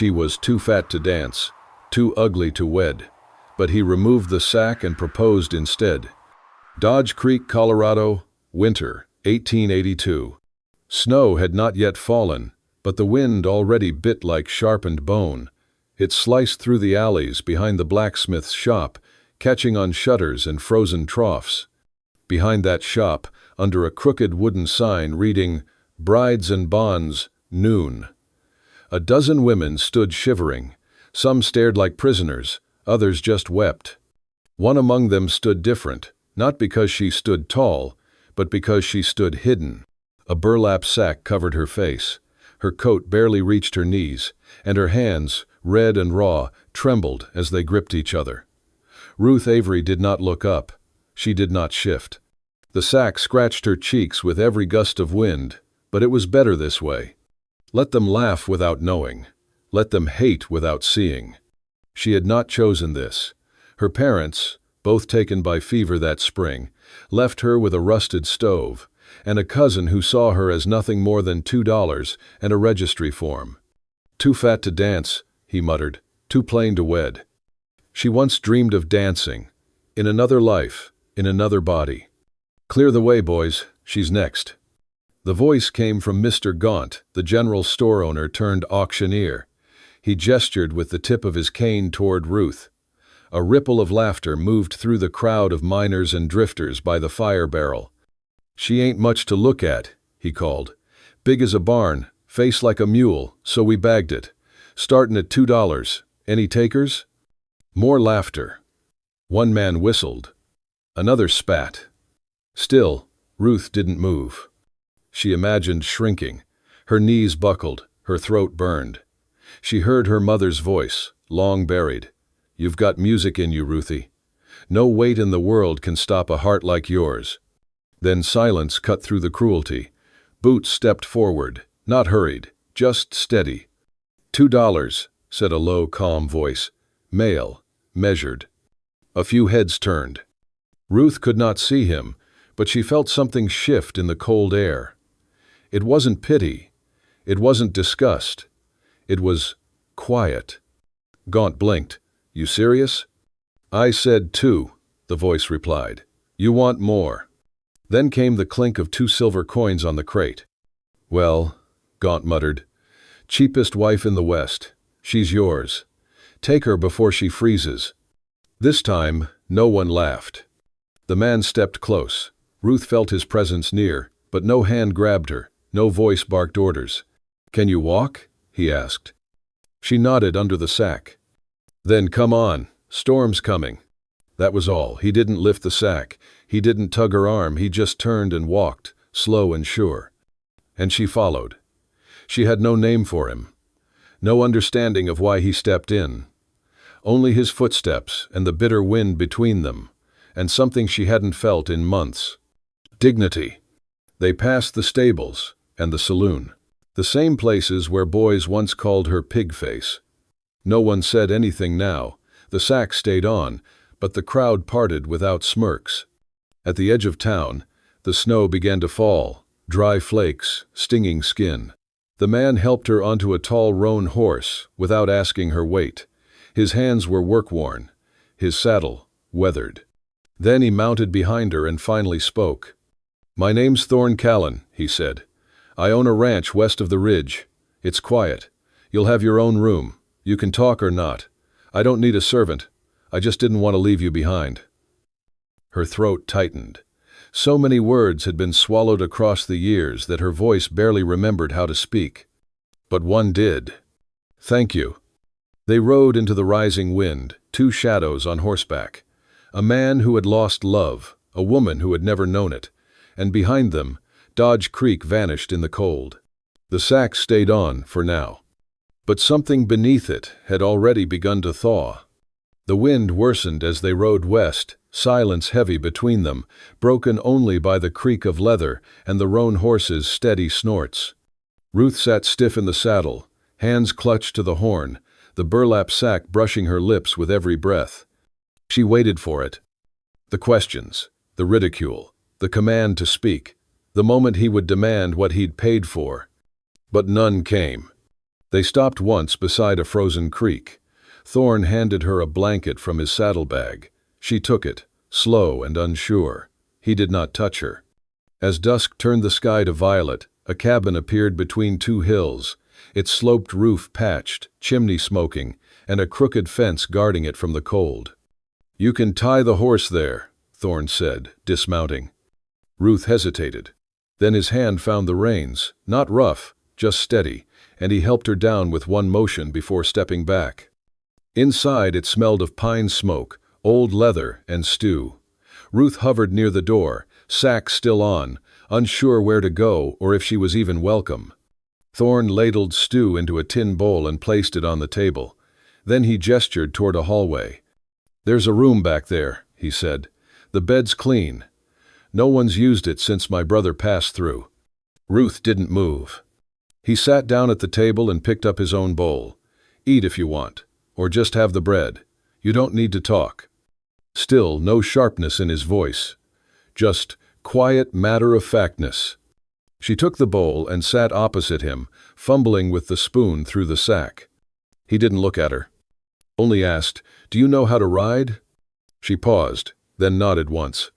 She was too fat to dance, too ugly to wed, but he removed the sack and proposed instead. Dodge Creek, Colorado, winter, 1882. Snow had not yet fallen, but the wind already bit like sharpened bone. It sliced through the alleys behind the blacksmith's shop, catching on shutters and frozen troughs. Behind that shop, under a crooked wooden sign reading, "Brides and Bonds, Noon." A dozen women stood shivering. Some stared like prisoners, others just wept. One among them stood different, not because she stood tall, but because she stood hidden. A burlap sack covered her face. Her coat barely reached her knees, and her hands, red and raw, trembled as they gripped each other. Ruth Avery did not look up. She did not shift. The sack scratched her cheeks with every gust of wind, but it was better this way. Let them laugh without knowing. Let them hate without seeing. She had not chosen this. Her parents, both taken by fever that spring, left her with a rusted stove, and a cousin who saw her as nothing more than $2 and a registry form. "Too fat to dance," he muttered, "too plain to wed." She once dreamed of dancing, in another life, in another body. "Clear the way, boys, she's next." The voice came from Mr. Gaunt, the general store owner turned auctioneer. He gestured with the tip of his cane toward Ruth. A ripple of laughter moved through the crowd of miners and drifters by the fire barrel. "She ain't much to look at," he called. "Big as a barn, face like a mule, so we bagged it. Startin' at $2. Any takers?" More laughter. One man whistled. Another spat. Still, Ruth didn't move. She imagined shrinking. Her knees buckled, her throat burned. She heard her mother's voice, long buried. "You've got music in you, Ruthie. No weight in the world can stop a heart like yours." Then silence cut through the cruelty. Boots stepped forward, not hurried, just steady. $2, said a low, calm voice. Male, measured. A few heads turned. Ruth could not see him, but she felt something shift in the cold air. It wasn't pity. It wasn't disgust. It was quiet. Gaunt blinked. "You serious?" "I said 2, the voice replied. "You want more." Then came the clink of 2 silver coins on the crate. "Well," Gaunt muttered, "cheapest wife in the West. She's yours. Take her before she freezes." This time, no one laughed. The man stepped close. Ruth felt his presence near, but no hand grabbed her, no voice barked orders. "Can you walk?" he asked. She nodded under the sack. "Then come on, storm's coming." That was all. He didn't lift the sack. He didn't tug her arm. He just turned and walked, slow and sure. And she followed. She had no name for him. No understanding of why he stepped in. Only his footsteps and the bitter wind between them, and something she hadn't felt in months. Dignity. They passed the stables and the saloon. The same places where boys once called her pig face. No one said anything now. The sack stayed on, but the crowd parted without smirks. At the edge of town, the snow began to fall, dry flakes, stinging skin. The man helped her onto a tall roan horse without asking her weight. His hands were work-worn, his saddle weathered. Then he mounted behind her and finally spoke. "My name's Thorne Callan," he said. "I own a ranch west of the ridge. It's quiet. You'll have your own room. You can talk or not. I don't need a servant. I just didn't want to leave you behind." Her throat tightened. So many words had been swallowed across the years that her voice barely remembered how to speak. But one did. "Thank you." They rode into the rising wind, 2 shadows on horseback. A man who had lost love, a woman who had never known it, and behind them, Dodge Creek vanished in the cold. The sack stayed on for now. But something beneath it had already begun to thaw. The wind worsened as they rode west, silence heavy between them, broken only by the creak of leather and the roan horse's steady snorts. Ruth sat stiff in the saddle, hands clutched to the horn, the burlap sack brushing her lips with every breath. She waited for it. The questions, the ridicule, the command to speak, the moment he would demand what he'd paid for. But none came. They stopped once beside a frozen creek. Thorn handed her a blanket from his saddlebag. She took it, slow and unsure. He did not touch her. As dusk turned the sky to violet, a cabin appeared between two hills, its sloped roof patched, chimney smoking, and a crooked fence guarding it from the cold. "You can tie the horse there," Thorn said, dismounting. Ruth hesitated. Then his hand found the reins, not rough, just steady, and he helped her down with one motion before stepping back. Inside it smelled of pine smoke, old leather, and stew. Ruth hovered near the door, sack still on, unsure where to go or if she was even welcome. Thorn ladled stew into a tin bowl and placed it on the table. Then he gestured toward a hallway. "There's a room back there," he said. "The bed's clean. No one's used it since my brother passed through." Ruth didn't move. He sat down at the table and picked up his own bowl. "Eat if you want, or just have the bread. You don't need to talk." Still no sharpness in his voice. Just quiet matter-of-factness. She took the bowl and sat opposite him, fumbling with the spoon through the sack. He didn't look at her. Only asked, "Do you know how to ride?" She paused, then nodded once.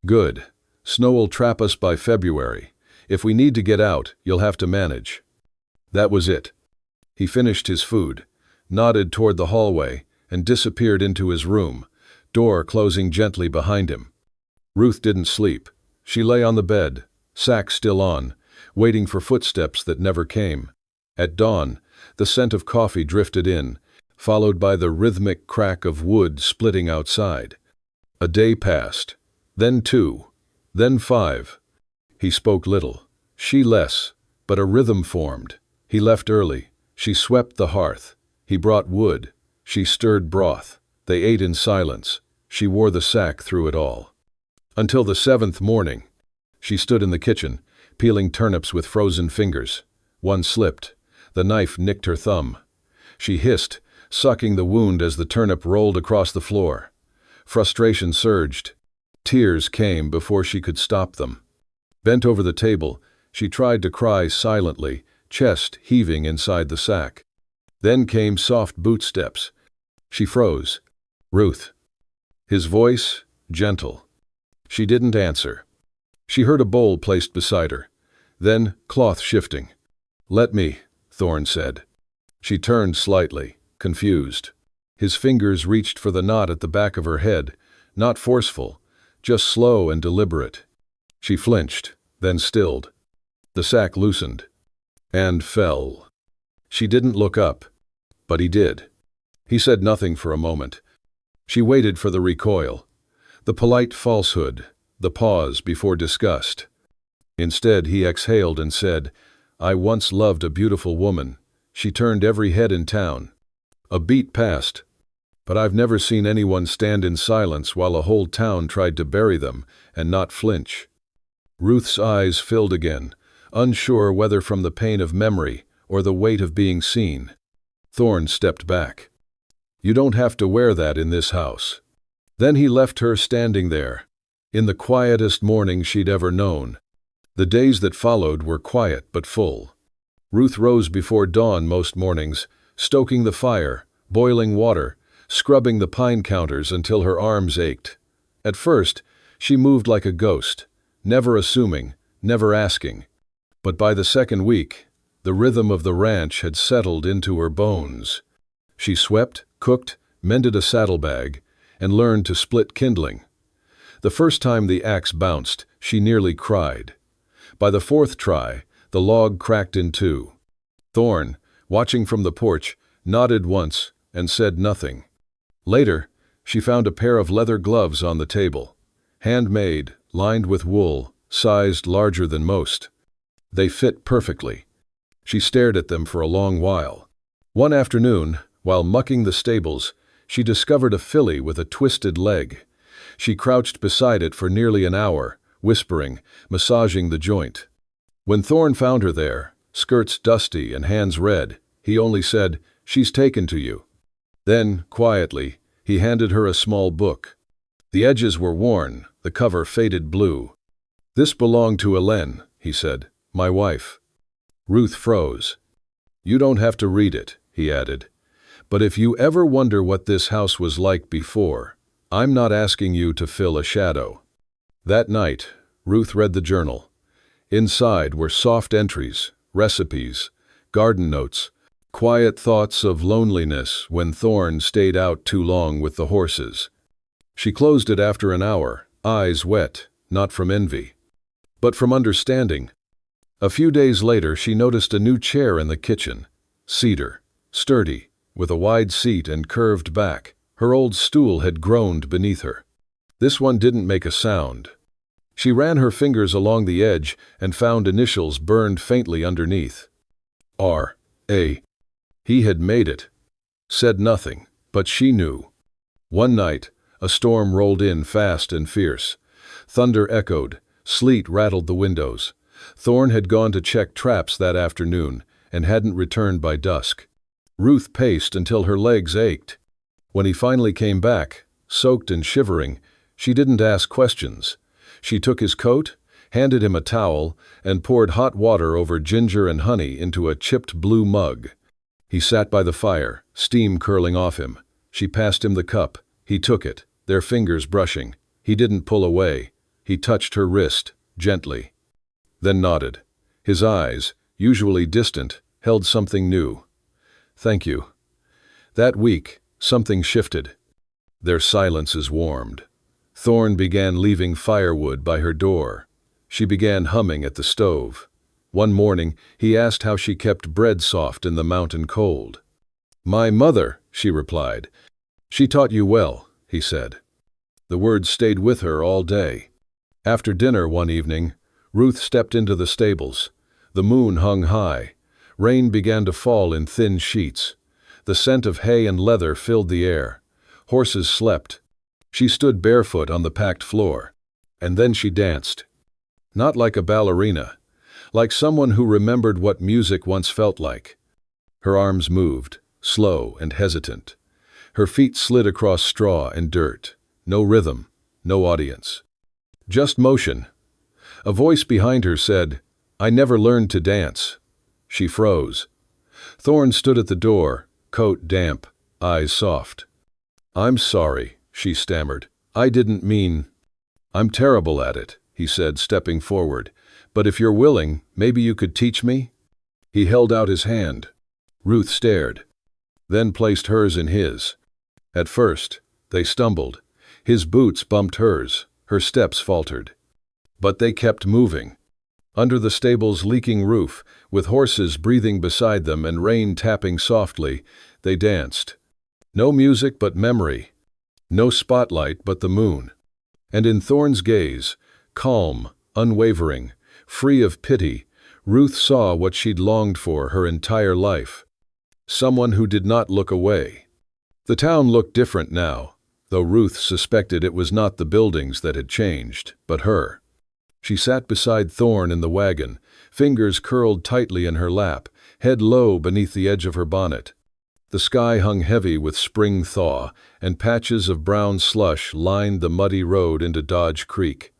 "Good. Snow'll trap us by February. If we need to get out, you'll have to manage." That was it. He finished his food, nodded toward the hallway, and disappeared into his room, door closing gently behind him. Ruth didn't sleep. She lay on the bed, sack still on, waiting for footsteps that never came. At dawn, the scent of coffee drifted in, followed by the rhythmic crack of wood splitting outside. A day passed, then 2, then 5. He spoke little, she less, but a rhythm formed. He left early. She swept the hearth. He brought wood. She stirred broth. They ate in silence. She wore the sack through it all. Until the 7th morning. She stood in the kitchen, peeling turnips with frozen fingers. One slipped. The knife nicked her thumb. She hissed, sucking the wound as the turnip rolled across the floor. Frustration surged. Tears came before she could stop them. Bent over the table, she tried to cry silently, chest heaving inside the sack. Then came soft boot steps. She froze. "Ruth." His voice, gentle. She didn't answer. She heard a bowl placed beside her. Then cloth shifting. "Let me," Thorn said. She turned slightly, confused. His fingers reached for the knot at the back of her head, not forceful, just slow and deliberate. She flinched, then stilled. The sack loosened. And fell. She didn't look up, but he did. He said nothing for a moment. She waited for the recoil, the polite falsehood, the pause before disgust. Instead, he exhaled and said, "I once loved a beautiful woman. She turned every head in town. A beat passed. But I've never seen anyone stand in silence while a whole town tried to bury them and not flinch." Ruth's eyes filled again, unsure whether from the pain of memory or the weight of being seen. Thorn stepped back. "You don't have to wear that in this house." Then he left her standing there, in the quietest morning she'd ever known. The days that followed were quiet but full. Ruth rose before dawn most mornings, stoking the fire, boiling water, scrubbing the pine counters until her arms ached. At first, she moved like a ghost, never assuming, never asking. But by the second week, the rhythm of the ranch had settled into her bones. She swept, cooked, mended a saddlebag, and learned to split kindling. The first time the axe bounced, she nearly cried. By the 4th try, the log cracked in 2. Thorn, watching from the porch, nodded once and said nothing. Later, she found a pair of leather gloves on the table. Handmade, lined with wool, sized larger than most. They fit perfectly. She stared at them for a long while. One afternoon, while mucking the stables, she discovered a filly with a twisted leg. She crouched beside it for nearly an hour, whispering, massaging the joint. When Thorn found her there, skirts dusty and hands red, he only said, "She's taken to you." Then, quietly, he handed her a small book. The edges were worn, the cover faded blue. "This belonged to Hélène," he said, "my wife." Ruth froze. You don't have to read it, he added. But if you ever wonder what this house was like before, I'm not asking you to fill a shadow. That night, Ruth read the journal. Inside were soft entries, recipes, garden notes, quiet thoughts of loneliness when Thorn stayed out too long with the horses. She closed it after an hour, eyes wet, not from envy, but from understanding. A few days later, she noticed a new chair in the kitchen, cedar, sturdy, with a wide seat and curved back. Her old stool had groaned beneath her. This one didn't make a sound. She ran her fingers along the edge and found initials burned faintly underneath. R.A. He had made it. Said nothing, but she knew. One night, a storm rolled in fast and fierce. Thunder echoed, sleet rattled the windows. Thorn had gone to check traps that afternoon and hadn't returned by dusk. Ruth paced until her legs ached. When he finally came back, soaked and shivering, she didn't ask questions. She took his coat, handed him a towel, and poured hot water over ginger and honey into a chipped blue mug. He sat by the fire, steam curling off him. She passed him the cup. He took it, their fingers brushing. He didn't pull away. He touched her wrist, gently. Then nodded. His eyes, usually distant, held something new. Thank you. That week, something shifted. Their silences warmed. Thorn began leaving firewood by her door. She began humming at the stove. One morning, he asked how she kept bread soft in the mountain cold. My mother, she replied. She taught you well, he said. The words stayed with her all day. After dinner one evening, Ruth stepped into the stables. The moon hung high. Rain began to fall in thin sheets. The scent of hay and leather filled the air. Horses slept. She stood barefoot on the packed floor. And then she danced. Not like a ballerina, like someone who remembered what music once felt like. Her arms moved, slow and hesitant. Her feet slid across straw and dirt. No rhythm, no audience. Just motion. A voice behind her said, I never learned to dance. She froze. Thorn stood at the door, coat damp, eyes soft. I'm sorry, she stammered. I didn't mean. I'm terrible at it, he said, stepping forward. But if you're willing, maybe you could teach me? He held out his hand. Ruth stared, then placed hers in his. At first, they stumbled. His boots bumped hers, her steps faltered. But they kept moving. Under the stable's leaking roof, with horses breathing beside them and rain tapping softly, they danced. No music but memory. No spotlight but the moon. And in Thorn's gaze, calm, unwavering, free of pity, Ruth saw what she'd longed for her entire life. Someone who did not look away. The town looked different now, though Ruth suspected it was not the buildings that had changed, but her. She sat beside Thorn in the wagon, fingers curled tightly in her lap, head low beneath the edge of her bonnet. The sky hung heavy with spring thaw, and patches of brown slush lined the muddy road into Dodge Creek.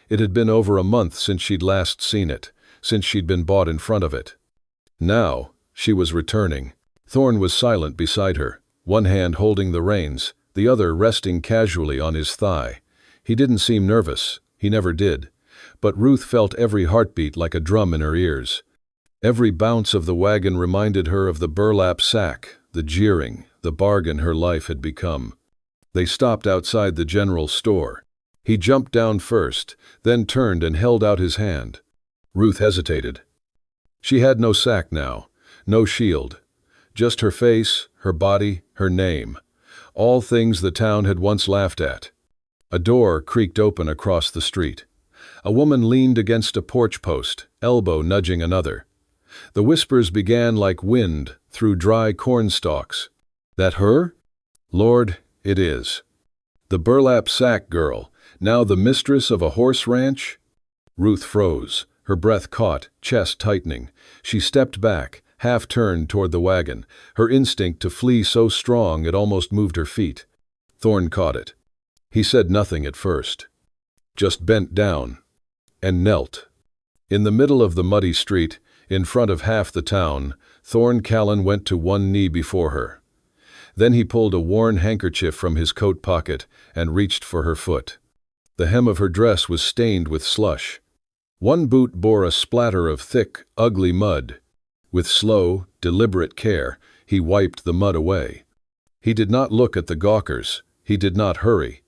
It had been over a month since she'd last seen it, since she'd been bought in front of it. Now, she was returning. Thorn was silent beside her, one hand holding the reins, the other resting casually on his thigh. He didn't seem nervous, he never did. But Ruth felt every heartbeat like a drum in her ears. Every bounce of the wagon reminded her of the burlap sack, the jeering, the bargain her life had become. They stopped outside the general store. He jumped down first, then turned and held out his hand. Ruth hesitated. She had no sack now, no shield. Just her face, her body, her name. All things the town had once laughed at. A door creaked open across the street. A woman leaned against a porch post, elbow nudging another. The whispers began like wind through dry corn stalks. That her? Lord, it is. The burlap sack girl, now the mistress of a horse ranch? Ruth froze, her breath caught, chest tightening. She stepped back, half-turned toward the wagon, her instinct to flee so strong it almost moved her feet. Thorn caught it. He said nothing at first. Just bent down and knelt. In the middle of the muddy street, In front of half the town, Thorne Callan went to one knee before her. Then he pulled a worn handkerchief from his coat pocket and reached for her foot. The hem of her dress was stained with slush. One boot bore a splatter of thick, ugly mud. With slow, deliberate care, he wiped the mud away. He did not look at the gawkers. He did not hurry.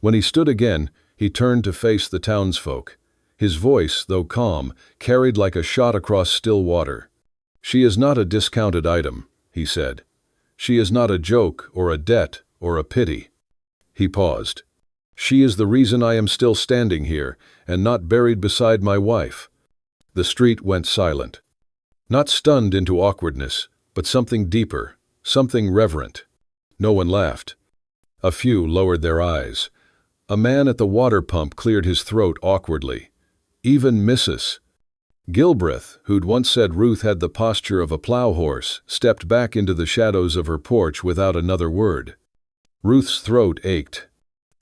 When he stood again, he turned to face the townsfolk. His voice, though calm, carried like a shot across still water. "She is not a discounted item," he said. "She is not a joke or a debt or a pity." He paused. "She is the reason I am still standing here and not buried beside my wife." The street went silent. Not stunned into awkwardness, but something deeper, something reverent. No one laughed. A few lowered their eyes. A man at the water pump cleared his throat awkwardly. Even Mrs. Gilbreth, who'd once said Ruth had the posture of a plow horse, stepped back into the shadows of her porch without another word. Ruth's throat ached.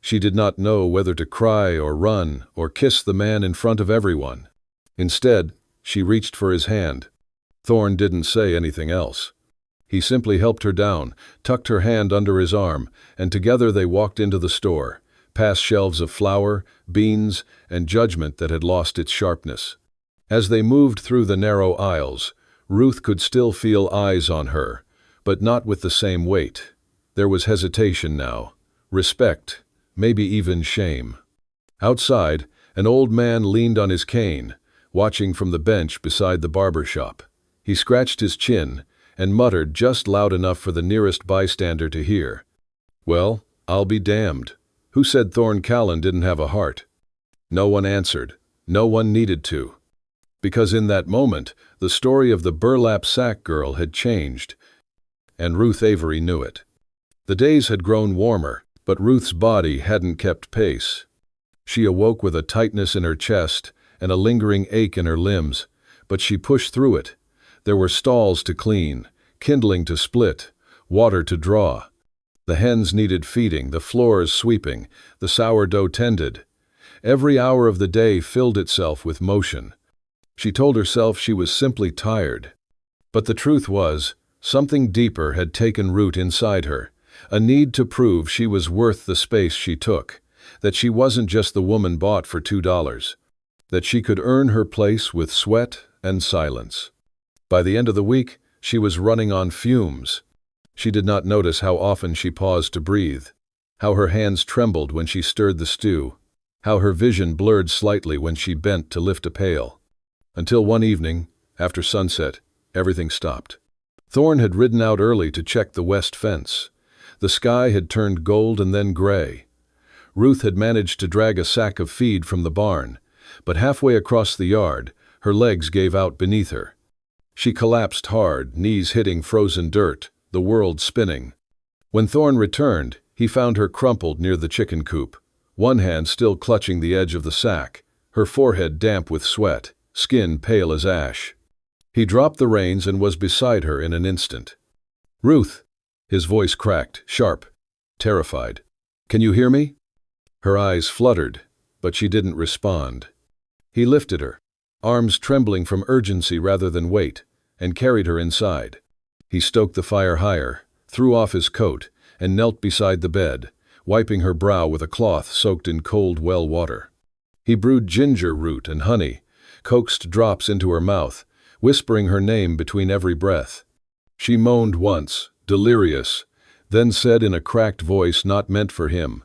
She did not know whether to cry or run or kiss the man in front of everyone. Instead, she reached for his hand. Thorne didn't say anything else. He simply helped her down, tucked her hand under his arm, and together they walked into the store, past shelves of flour, beans, and judgment that had lost its sharpness. As they moved through the narrow aisles, Ruth could still feel eyes on her, but not with the same weight. There was hesitation now, respect, maybe even shame. Outside, an old man leaned on his cane, watching from the bench beside the barber shop. He scratched his chin and muttered just loud enough for the nearest bystander to hear. "Well, I'll be damned. Who said Thorne Callan didn't have a heart?" No one answered. No one needed to. Because in that moment, the story of the burlap sack girl had changed, and Ruth Avery knew it. The days had grown warmer, but Ruth's body hadn't kept pace. She awoke with a tightness in her chest and a lingering ache in her limbs, but she pushed through it. There were stalls to clean, kindling to split, water to draw. The hens needed feeding, the floors sweeping, the sourdough tended. Every hour of the day filled itself with motion. She told herself she was simply tired. But the truth was, something deeper had taken root inside her, a need to prove she was worth the space she took, that she wasn't just the woman bought for $2, that she could earn her place with sweat and silence. By the end of the week, she was running on fumes. She did not notice how often she paused to breathe, how her hands trembled when she stirred the stew, how her vision blurred slightly when she bent to lift a pail. Until one evening, after sunset, everything stopped. Thorne had ridden out early to check the west fence. The sky had turned gold and then gray. Ruth had managed to drag a sack of feed from the barn, but halfway across the yard, her legs gave out beneath her. She collapsed hard, knees hitting frozen dirt, the world spinning. When Thorne returned, he found her crumpled near the chicken coop, one hand still clutching the edge of the sack, her forehead damp with sweat, skin pale as ash. He dropped the reins and was beside her in an instant. "Ruth!" His voice cracked, sharp, terrified. "Can you hear me?" Her eyes fluttered, but she didn't respond. He lifted her, arms trembling from urgency rather than weight, and carried her inside. He stoked the fire higher, threw off his coat, and knelt beside the bed, wiping her brow with a cloth soaked in cold well water. He brewed ginger root and honey, coaxed drops into her mouth, whispering her name between every breath. She moaned once, delirious, then said in a cracked voice not meant for him,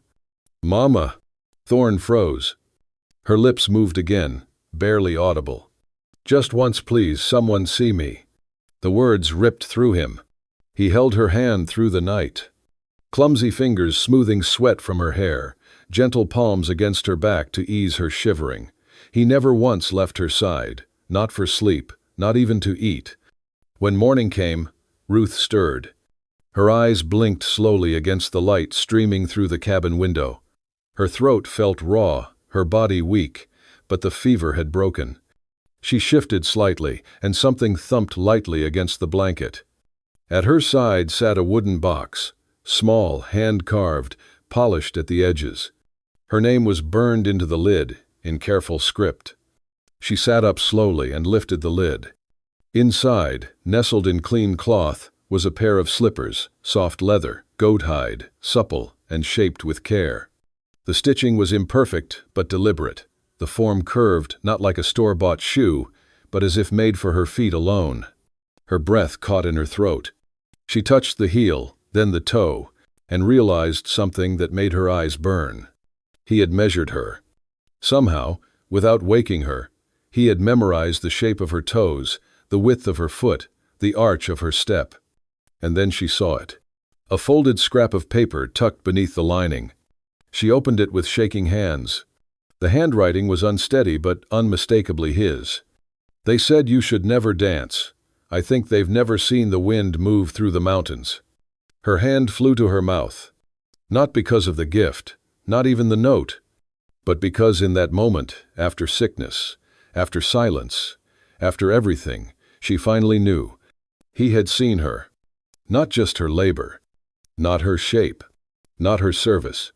"Mama!" Thorne froze. Her lips moved again, barely audible. "Just once, please, someone see me." The words ripped through him. He held her hand through the night. Clumsy fingers smoothing sweat from her hair, gentle palms against her back to ease her shivering. He never once left her side, not for sleep, not even to eat. When morning came, Ruth stirred. Her eyes blinked slowly against the light streaming through the cabin window. Her throat felt raw, her body weak, but the fever had broken. She shifted slightly, and something thumped lightly against the blanket. At her side sat a wooden box, small, hand-carved, polished at the edges. Her name was burned into the lid, in careful script. She sat up slowly and lifted the lid. Inside, nestled in clean cloth, was a pair of slippers, soft leather, goat hide, supple, and shaped with care. The stitching was imperfect but deliberate, the form curved not like a store-bought shoe, but as if made for her feet alone. Her breath caught in her throat. She touched the heel, then the toe, and realized something that made her eyes burn. He had measured her. Somehow, without waking her, he had memorized the shape of her toes, the width of her foot, the arch of her step. And then she saw it. A folded scrap of paper tucked beneath the lining. She opened it with shaking hands. The handwriting was unsteady but unmistakably his. "They said you should never dance. I think they've never seen the wind move through the mountains." Her hand flew to her mouth. Not because of the gift, not even the note, but because in that moment, after sickness, after silence, after everything, she finally knew. He had seen her. Not just her labor, not her shape, not her service,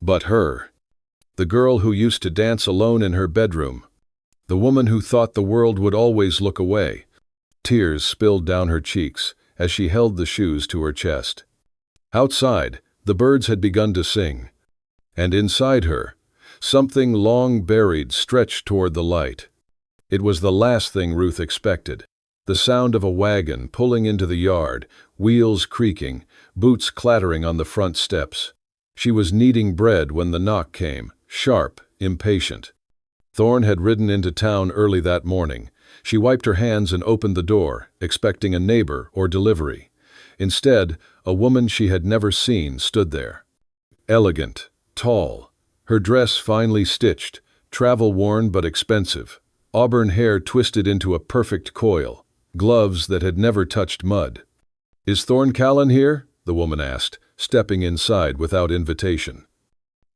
but her. The girl who used to dance alone in her bedroom. The woman who thought the world would always look away. Tears spilled down her cheeks as she held the shoes to her chest. Outside, the birds had begun to sing. And inside her, something long buried stretched toward the light. It was the last thing Ruth expected. The sound of a wagon pulling into the yard, wheels creaking, boots clattering on the front steps. She was kneading bread when the knock came, sharp, impatient. Thorne had ridden into town early that morning. She wiped her hands and opened the door, expecting a neighbor or delivery. Instead, a woman she had never seen stood there. Elegant, tall, her dress finely stitched, travel-worn but expensive, auburn hair twisted into a perfect coil, gloves that had never touched mud. "Is Thorne Callan here?" the woman asked, stepping inside without invitation.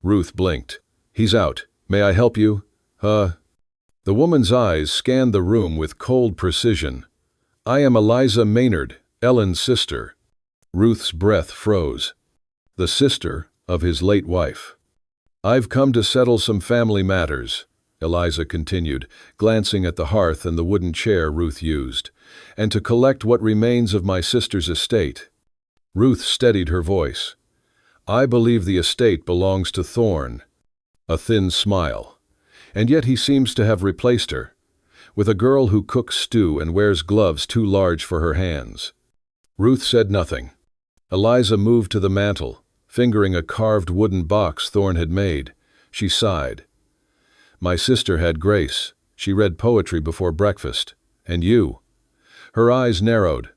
Ruth blinked. "He's out. May I help you?" The woman's eyes scanned the room with cold precision. "I am Eliza Maynard, Ellen's sister." Ruth's breath froze. The sister of his late wife. "I've come to settle some family matters," Eliza continued, glancing at the hearth and the wooden chair Ruth used, "and to collect what remains of my sister's estate." Ruth steadied her voice. "I believe the estate belongs to Thorne." A thin smile. "And yet he seems to have replaced her, with a girl who cooks stew and wears gloves too large for her hands." Ruth said nothing. Eliza moved to the mantel, fingering a carved wooden box Thorne had made. She sighed. "My sister had grace. She read poetry before breakfast. And you?" Her eyes narrowed.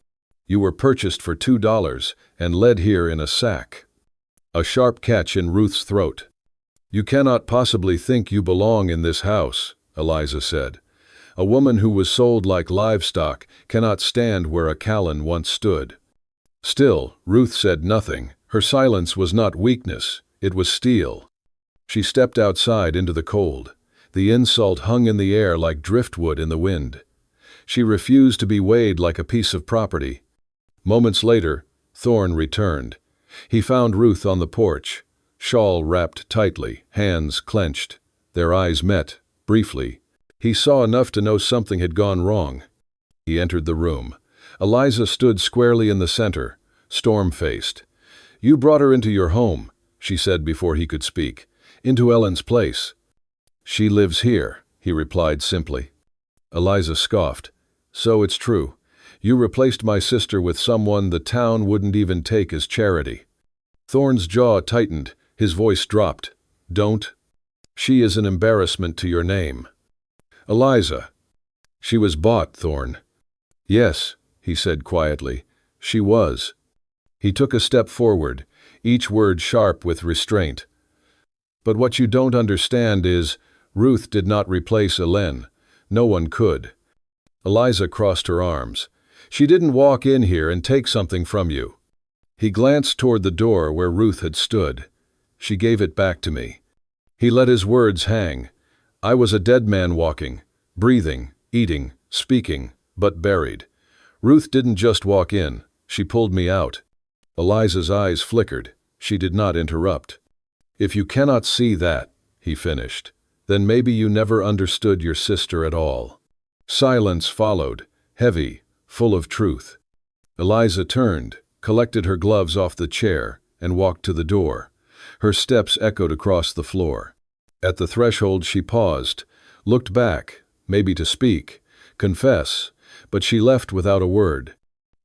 "You were purchased for $2 and led here in a sack." A sharp catch in Ruth's throat. "You cannot possibly think you belong in this house," Eliza said. "A woman who was sold like livestock cannot stand where a Callan once stood." Still, Ruth said nothing. Her silence was not weakness, it was steel. She stepped outside into the cold. The insult hung in the air like driftwood in the wind. She refused to be weighed like a piece of property. Moments later, Thorne returned. He found Ruth on the porch, shawl wrapped tightly, hands clenched. Their eyes met, briefly. He saw enough to know something had gone wrong. He entered the room. Eliza stood squarely in the center, storm-faced. "You brought her into your home," she said before he could speak. "Into Ellen's place." "She lives here," he replied simply. Eliza scoffed. "So it's true. You replaced my sister with someone the town wouldn't even take as charity." Thorne's jaw tightened. His voice dropped. "Don't. She is an embarrassment to your name." "Eliza." "She was bought, Thorne." "Yes," he said quietly. "She was." He took a step forward, each word sharp with restraint. "But what you don't understand is, Ruth did not replace Ellen. No one could." Eliza crossed her arms. "She didn't walk in here and take something from you." He glanced toward the door where Ruth had stood. "She gave it back to me." He let his words hang. "I was a dead man walking, breathing, eating, speaking, but buried. Ruth didn't just walk in, she pulled me out." Eliza's eyes flickered. She did not interrupt. "If you cannot see that," he finished, "then maybe you never understood your sister at all." Silence followed. heavy, full of truth. Eliza turned, collected her gloves off the chair, and walked to the door. Her steps echoed across the floor. At the threshold she paused, looked back, maybe to speak, confess, but she left without a word.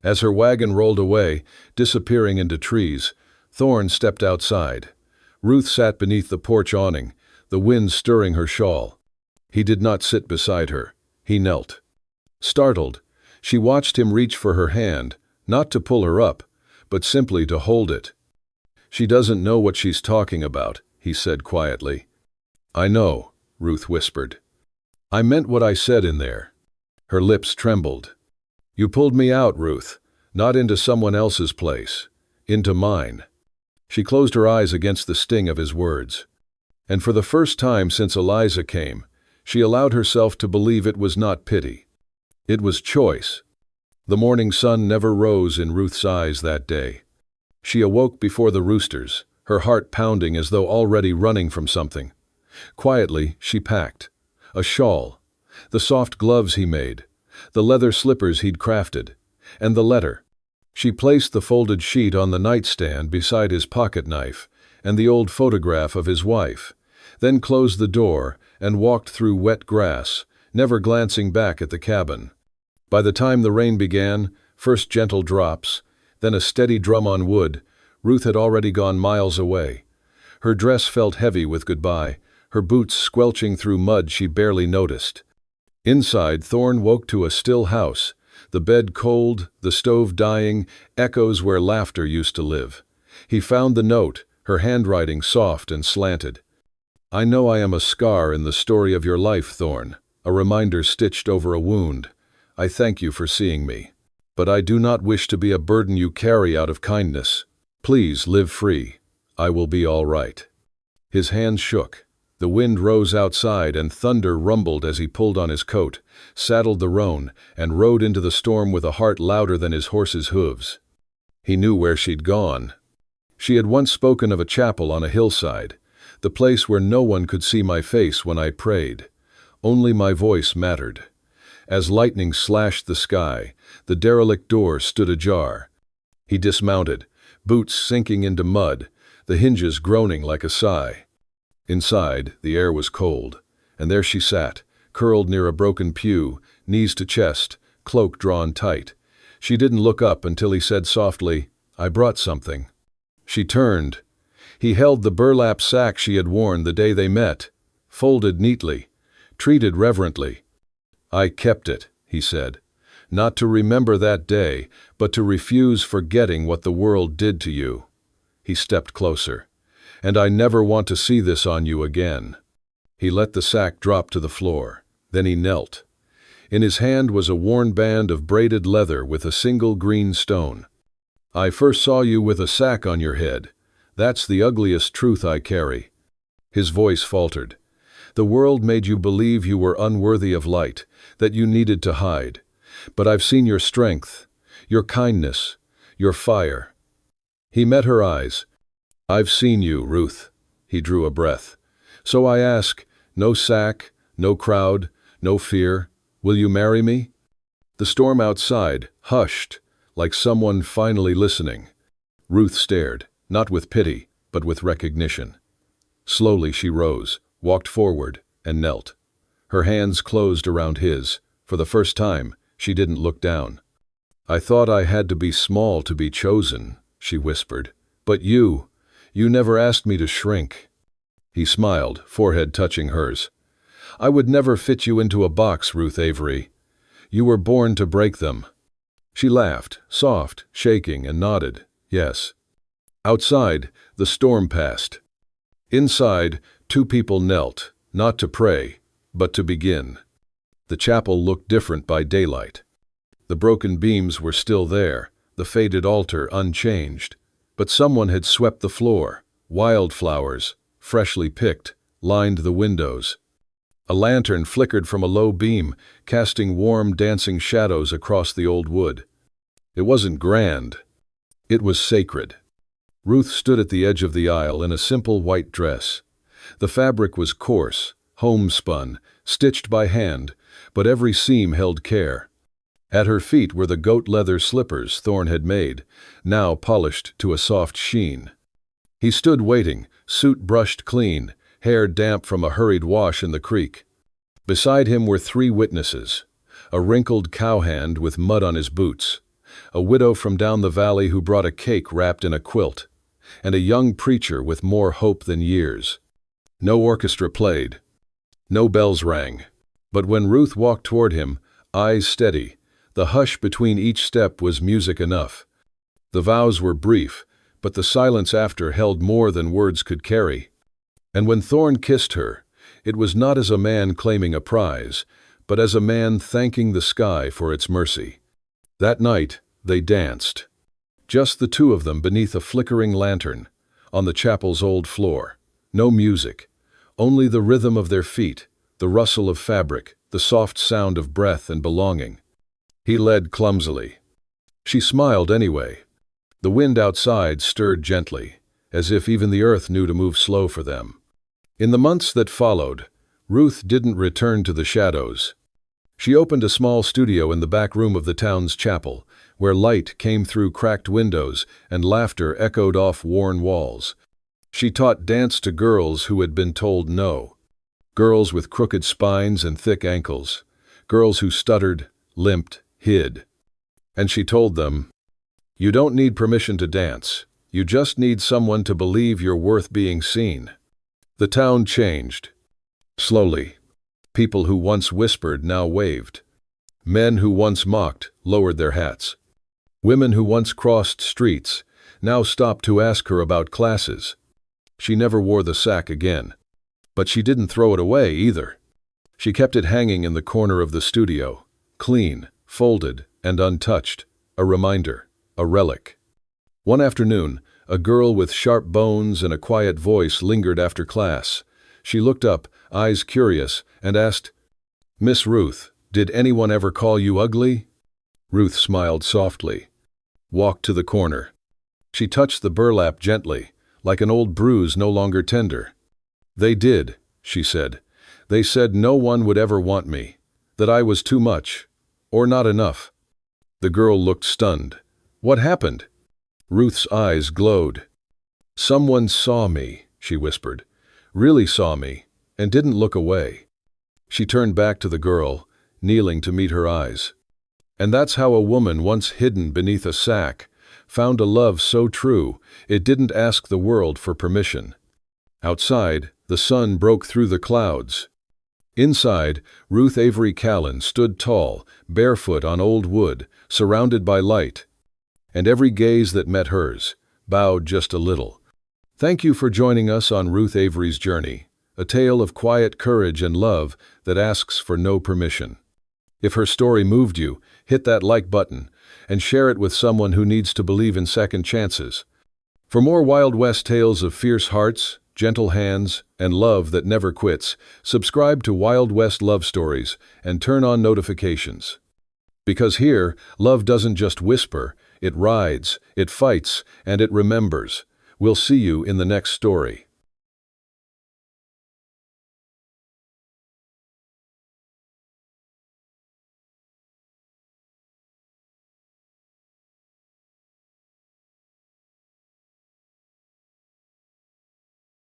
As her wagon rolled away, disappearing into trees, Thorne stepped outside. Ruth sat beneath the porch awning, the wind stirring her shawl. He did not sit beside her. He knelt. Startled, she watched him reach for her hand, not to pull her up, but simply to hold it. "She doesn't know what she's talking about," he said quietly. "I know," Ruth whispered. "I meant what I said in there." Her lips trembled. "You pulled me out, Ruth, not into someone else's place, into mine." She closed her eyes against the sting of his words. And for the first time since Eliza came, she allowed herself to believe it was not pity. It was choice. The morning sun never rose in Ruth's eyes that day. She awoke before the roosters, her heart pounding as though already running from something. Quietly, she packed. A shawl, the soft gloves he made, the leather slippers he'd crafted, and the letter. She placed the folded sheet on the nightstand beside his pocket knife and the old photograph of his wife, then closed the door and walked through wet grass, never glancing back at the cabin. By the time the rain began, first gentle drops, then a steady drum on wood, Ruth had already gone miles away. Her dress felt heavy with goodbye, her boots squelching through mud she barely noticed. Inside, Thorne woke to a still house, the bed cold, the stove dying, echoes where laughter used to live. He found the note, her handwriting soft and slanted. "I know I am a scar in the story of your life, Thorne, a reminder stitched over a wound. I thank you for seeing me. But I do not wish to be a burden you carry out of kindness. Please live free. I will be all right." His hands shook. The wind rose outside and thunder rumbled as he pulled on his coat, saddled the roan, and rode into the storm with a heart louder than his horse's hooves. He knew where she'd gone. She had once spoken of a chapel on a hillside, the place where no one could see my face when I prayed. Only my voice mattered. As lightning slashed the sky, the derelict door stood ajar. He dismounted, boots sinking into mud, the hinges groaning like a sigh. Inside, the air was cold, and there she sat, curled near a broken pew, knees to chest, cloak drawn tight. She didn't look up until he said softly, "I brought something." She turned. He held the burlap sack she had worn the day they met, folded neatly, treated reverently. "I kept it," he said, "not to remember that day, but to refuse forgetting what the world did to you." He stepped closer. "And I never want to see this on you again." He let the sack drop to the floor. Then he knelt. In his hand was a worn band of braided leather with a single green stone. "I first saw you with a sack on your head. That's the ugliest truth I carry." His voice faltered. "The world made you believe you were unworthy of light, that you needed to hide. But I've seen your strength, your kindness, your fire." He met her eyes. "I've seen you, Ruth." He drew a breath. "So I ask, no sack, no crowd, no fear. Will you marry me?" The storm outside hushed, like someone finally listening. Ruth stared, not with pity, but with recognition. Slowly she rose, walked forward, and knelt. Her hands closed around his. For the first time, she didn't look down. "I thought I had to be small to be chosen," she whispered. "But you never asked me to shrink." He smiled, forehead touching hers. "I would never fit you into a box, Ruth Avery. You were born to break them." She laughed, soft, shaking, and nodded, "Yes." Outside, the storm passed. Inside, two people knelt, not to pray, but to begin. The chapel looked different by daylight. The broken beams were still there, the faded altar unchanged. But someone had swept the floor. Wildflowers, freshly picked, lined the windows. A lantern flickered from a low beam, casting warm, dancing shadows across the old wood. It wasn't grand. It was sacred. Ruth stood at the edge of the aisle in a simple white dress. The fabric was coarse, homespun, stitched by hand, but every seam held care. At her feet were the goat-leather slippers Thorn had made, now polished to a soft sheen. He stood waiting, suit brushed clean, hair damp from a hurried wash in the creek. Beside him were 3 witnesses: a wrinkled cowhand with mud on his boots, a widow from down the valley who brought a cake wrapped in a quilt, and a young preacher with more hope than years. No orchestra played. No bells rang. But when Ruth walked toward him, eyes steady, the hush between each step was music enough. The vows were brief, but the silence after held more than words could carry. And when Thorn kissed her, it was not as a man claiming a prize, but as a man thanking the sky for its mercy. That night, they danced. Just the 2 of them beneath a flickering lantern, on the chapel's old floor. No music, only the rhythm of their feet, the rustle of fabric, the soft sound of breath and belonging. He led clumsily. She smiled anyway. The wind outside stirred gently, as if even the earth knew to move slow for them. In the months that followed, Ruth didn't return to the shadows. She opened a small studio in the back room of the town's chapel, where light came through cracked windows and laughter echoed off worn walls. She taught dance to girls who had been told no. Girls with crooked spines and thick ankles. Girls who stuttered, limped, hid. And she told them, "You don't need permission to dance. You just need someone to believe you're worth being seen." The town changed. Slowly. People who once whispered now waved. Men who once mocked lowered their hats. Women who once crossed streets now stopped to ask her about classes. She never wore the sack again. But she didn't throw it away either. She kept it hanging in the corner of the studio, clean, folded, and untouched, a reminder, a relic. One afternoon, a girl with sharp bones and a quiet voice lingered after class. She looked up, eyes curious, and asked, "Miss Ruth, did anyone ever call you ugly?" Ruth smiled softly, walked to the corner. She touched the burlap gently, like an old bruise no longer tender. "They did," she said. "They said no one would ever want me, that I was too much, or not enough." The girl looked stunned. "What happened?" Ruth's eyes glowed. "Someone saw me," she whispered, "really saw me, and didn't look away." She turned back to the girl, kneeling to meet her eyes. And that's how a woman once hidden beneath a sack found a love so true it didn't ask the world for permission. Outside, the sun broke through the clouds. Inside, Ruth Avery Callan stood tall, barefoot on old wood, surrounded by light. And every gaze that met hers bowed just a little. Thank you for joining us on Ruth Avery's journey, a tale of quiet courage and love that asks for no permission. If her story moved you, hit that like button and share it with someone who needs to believe in second chances. For more Wild West tales of fierce hearts, gentle hands, and love that never quits, subscribe to Wild West Love Stories and turn on notifications. Because here, love doesn't just whisper, it rides, it fights, and it remembers. We'll see you in the next story.